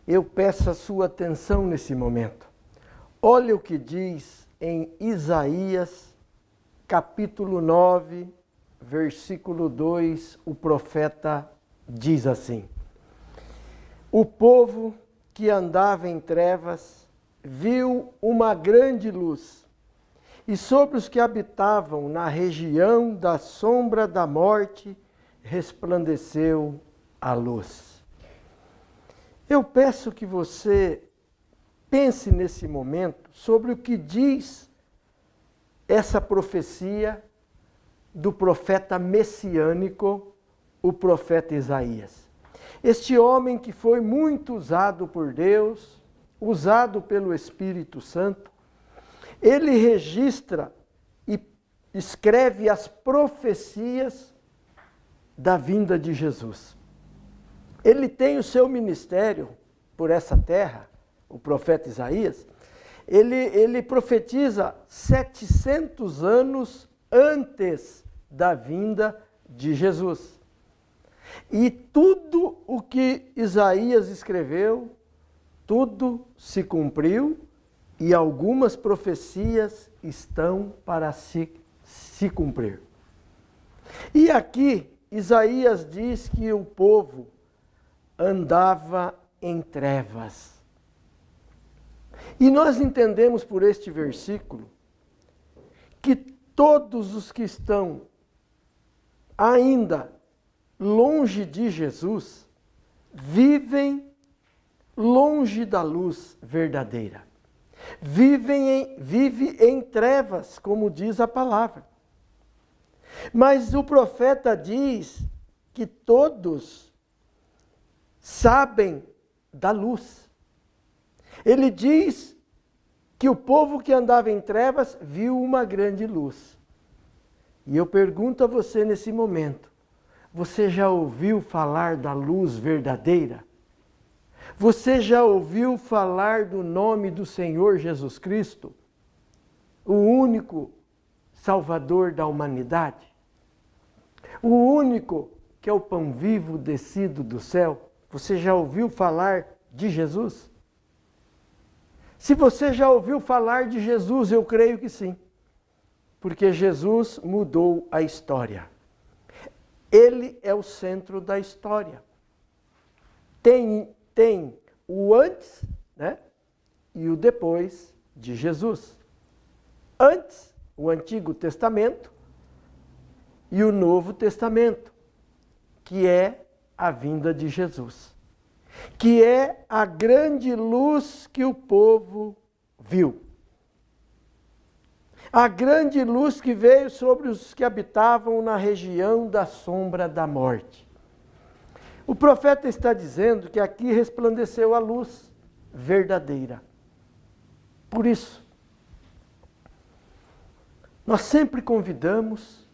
Eu peço a sua atenção nesse momento. Olha o que diz em Isaías, capítulo 9, versículo 2, o profeta diz assim: O povo que andava em trevas viu uma grande luz, e sobre os que habitavam na região da sombra da morte resplandeceu a luz. Eu peço que você pense nesse momento sobre o que diz essa profecia do profeta messiânico, o profeta Isaías. Este homem que foi muito usado por Deus, usado pelo Espírito Santo, ele registra e escreve as profecias da vinda de Jesus. Ele tem o seu ministério por essa terra, o profeta Isaías. Ele profetiza 700 anos antes da vinda de Jesus. E tudo o que Isaías escreveu, tudo se cumpriu e algumas profecias estão para se cumprir. E aqui Isaías diz que o povo andava em trevas. E nós entendemos por este versículo que todos os que estão ainda longe de Jesus vivem longe da luz verdadeira. Vive em trevas, como diz a palavra. Mas o profeta diz que todos sabem da luz. Ele diz que o povo que andava em trevas viu uma grande luz. E eu pergunto a você nesse momento, você já ouviu falar da luz verdadeira? Você já ouviu falar do nome do Senhor Jesus Cristo? O único Salvador da humanidade? O único que é o pão vivo descido do céu? Você já ouviu falar de Jesus? Se você já ouviu falar de Jesus, eu creio que sim. Porque Jesus mudou a história. Ele é o centro da história. Tem o antes, né, e o depois de Jesus. Antes, o Antigo Testamento e o Novo Testamento, que é a vinda de Jesus, que é a grande luz que o povo viu. A grande luz que veio sobre os que habitavam na região da sombra da morte. O profeta está dizendo que aqui resplandeceu a luz verdadeira. Por isso, nós sempre convidamos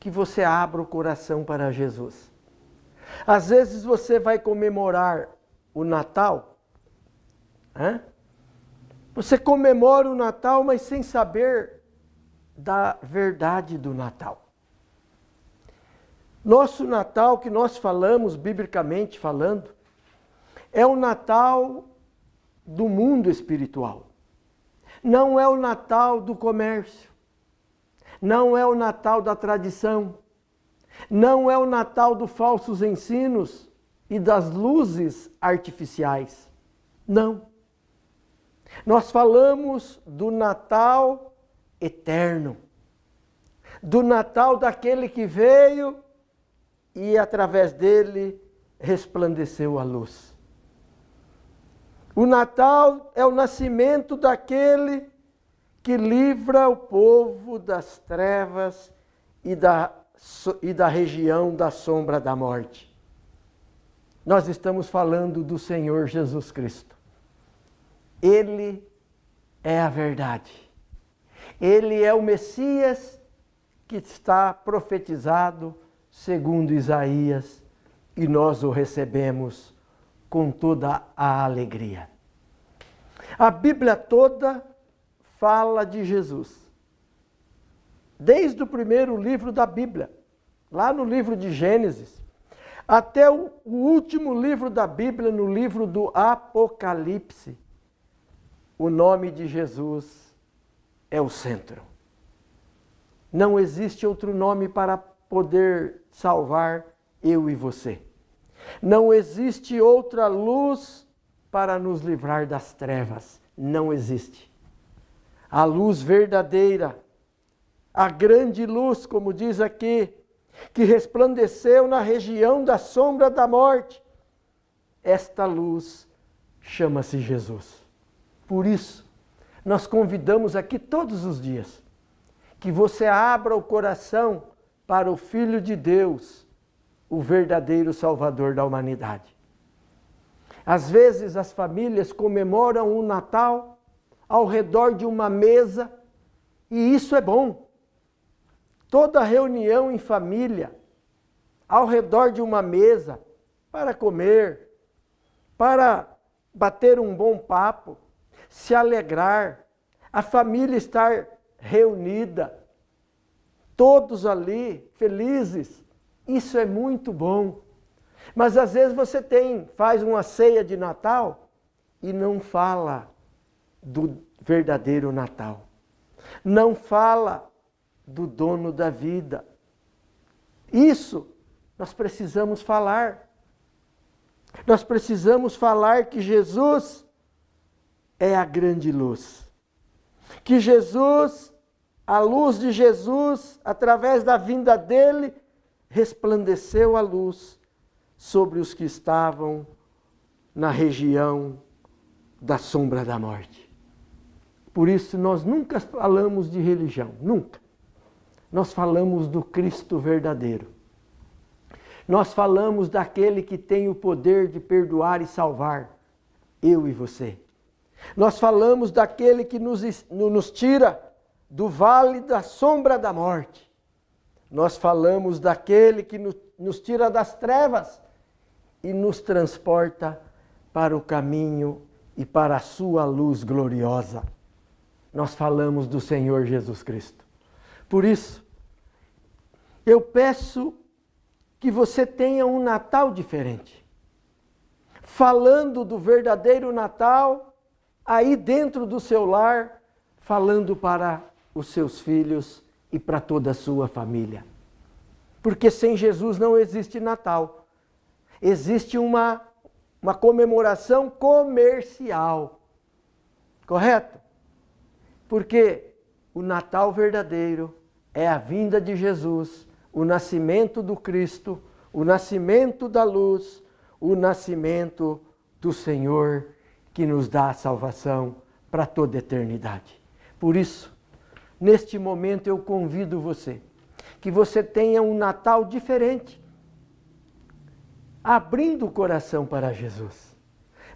que você abra o coração para Jesus. Às vezes você vai comemorar o Natal, né? Você comemora o Natal, mas sem saber da verdade do Natal. Nosso Natal, que nós falamos, biblicamente falando, é o Natal do mundo espiritual. Não é o Natal do comércio. Não é o Natal da tradição. Não é o Natal dos falsos ensinos e das luzes artificiais. Não. Nós falamos do Natal eterno. Do Natal daquele que veio e através dele resplandeceu a luz. O Natal é o nascimento daquele que livra o povo das trevas e da região da sombra da morte. Nós estamos falando do Senhor Jesus Cristo. Ele é a verdade. Ele é o Messias que está profetizado segundo Isaías, e nós o recebemos com toda a alegria. A Bíblia toda fala de Jesus. Desde o primeiro livro da Bíblia, lá no livro de Gênesis, Até o último livro da Bíblia, no livro do Apocalipse, o nome de Jesus é o centro. Não existe outro nome para poder salvar eu e você. Não existe outra luz para nos livrar das trevas. Não existe. A luz verdadeira, a grande luz, como diz aqui, que resplandeceu na região da sombra da morte. Esta luz chama-se Jesus. Por isso, nós convidamos aqui todos os dias que você abra o coração para o Filho de Deus, o verdadeiro Salvador da humanidade. Às vezes as famílias comemoram o Natal ao redor de uma mesa, e isso é bom. Toda reunião em família, ao redor de uma mesa, para comer, para bater um bom papo, se alegrar, a família estar reunida, todos ali felizes, isso é muito bom. Mas às vezes você faz uma ceia de Natal e não fala do verdadeiro Natal. Não fala do dono da vida. Isso nós precisamos falar. Nós precisamos falar que Jesus é a grande luz. Que Jesus, a luz de Jesus, através da vinda dele, resplandeceu a luz sobre os que estavam na região da sombra da morte. Por isso nós nunca falamos de religião, nunca. Nós falamos do Cristo verdadeiro. Nós falamos daquele que tem o poder de perdoar e salvar, eu e você. Nós falamos daquele que nos tira do vale da sombra da morte. Nós falamos daquele que nos tira das trevas e nos transporta para o caminho e para a sua luz gloriosa. Nós falamos do Senhor Jesus Cristo. Por isso, eu peço que você tenha um Natal diferente. Falando do verdadeiro Natal, aí dentro do seu lar, falando para os seus filhos e para toda a sua família. Porque sem Jesus não existe Natal. Existe uma comemoração comercial. Correto? Porque o Natal verdadeiro é a vinda de Jesus, o nascimento do Cristo, o nascimento da luz, o nascimento do Senhor que nos dá a salvação para toda a eternidade. Por isso, neste momento eu convido você, que você tenha um Natal diferente, abrindo o coração para Jesus.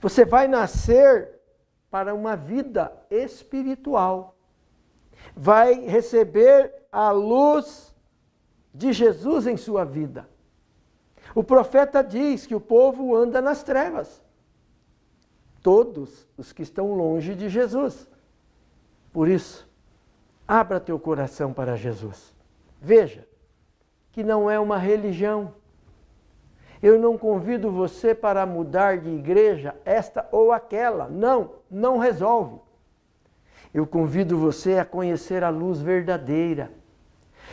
Você vai nascer para uma vida espiritual. Vai receber a luz de Jesus em sua vida. O profeta diz que o povo anda nas trevas. Todos os que estão longe de Jesus. Por isso, abra teu coração para Jesus. Veja que não é uma religião. Eu não convido você para mudar de igreja esta ou aquela. Não resolve. Eu convido você a conhecer a luz verdadeira.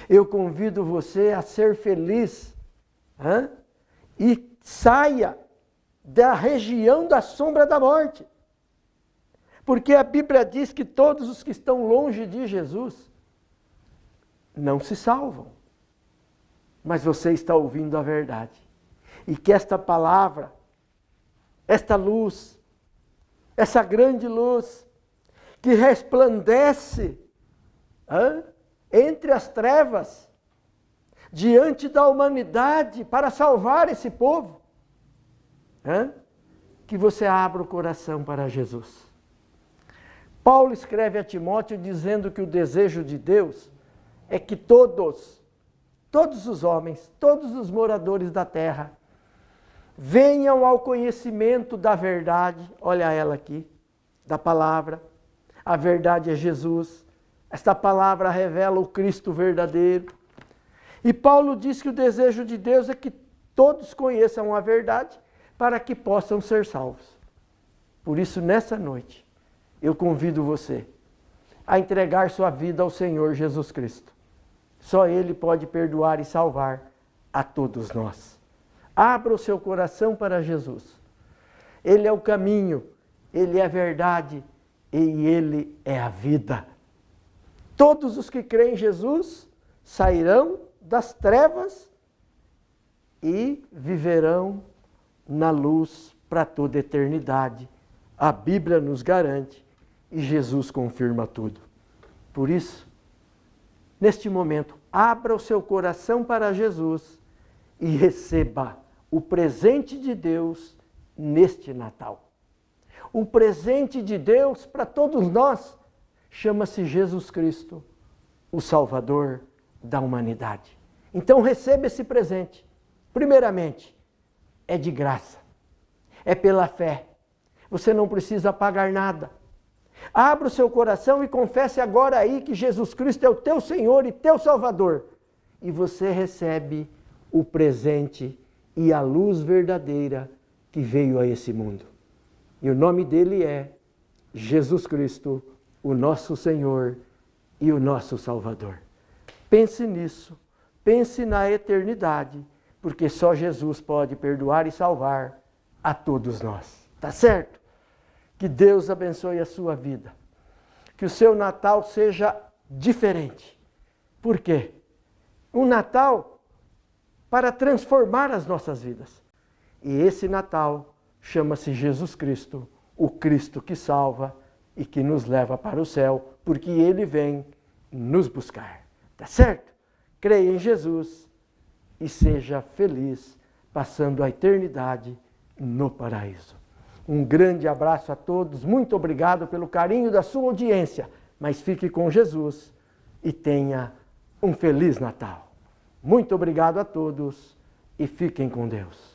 Eu convido você a ser feliz. E saia da região da sombra da morte. Porque a Bíblia diz que todos os que estão longe de Jesus não se salvam. Mas você está ouvindo a verdade. E que esta palavra, esta luz, essa grande luz que resplandece entre as trevas, diante da humanidade, para salvar esse povo, que você abra o coração para Jesus. Paulo escreve a Timóteo dizendo que o desejo de Deus é que todos os homens, todos os moradores da terra, venham ao conhecimento da verdade, olha ela aqui, da palavra. A verdade é Jesus. Esta palavra revela o Cristo verdadeiro. E Paulo diz que o desejo de Deus é que todos conheçam a verdade, para que possam ser salvos. Por isso, nessa noite, eu convido você a entregar sua vida ao Senhor Jesus Cristo. Só Ele pode perdoar e salvar a todos nós. Abra o seu coração para Jesus. Ele é o caminho, Ele é a verdade e Ele é a vida. Todos os que creem em Jesus sairão das trevas e viverão na luz para toda a eternidade. A Bíblia nos garante e Jesus confirma tudo. Por isso, neste momento, abra o seu coração para Jesus e receba o presente de Deus neste Natal. O presente de Deus para todos nós chama-se Jesus Cristo, o Salvador da humanidade. Então receba esse presente. Primeiramente, é de graça, é pela fé. Você não precisa pagar nada. Abra o seu coração e confesse agora aí que Jesus Cristo é o teu Senhor e teu Salvador. E você recebe o presente e a luz verdadeira que veio a esse mundo. E o nome dele é Jesus Cristo, o nosso Senhor e o nosso Salvador. Pense nisso, pense na eternidade, porque só Jesus pode perdoar e salvar a todos nós. Tá certo? Que Deus abençoe a sua vida. Que o seu Natal seja diferente. Por quê? Um Natal para transformar as nossas vidas. E esse Natal chama-se Jesus Cristo, o Cristo que salva e que nos leva para o céu, porque Ele vem nos buscar. Tá certo? Creia em Jesus e seja feliz, passando a eternidade no paraíso. Um grande abraço a todos, muito obrigado pelo carinho da sua audiência, mas fique com Jesus e tenha um Feliz Natal. Muito obrigado a todos e fiquem com Deus.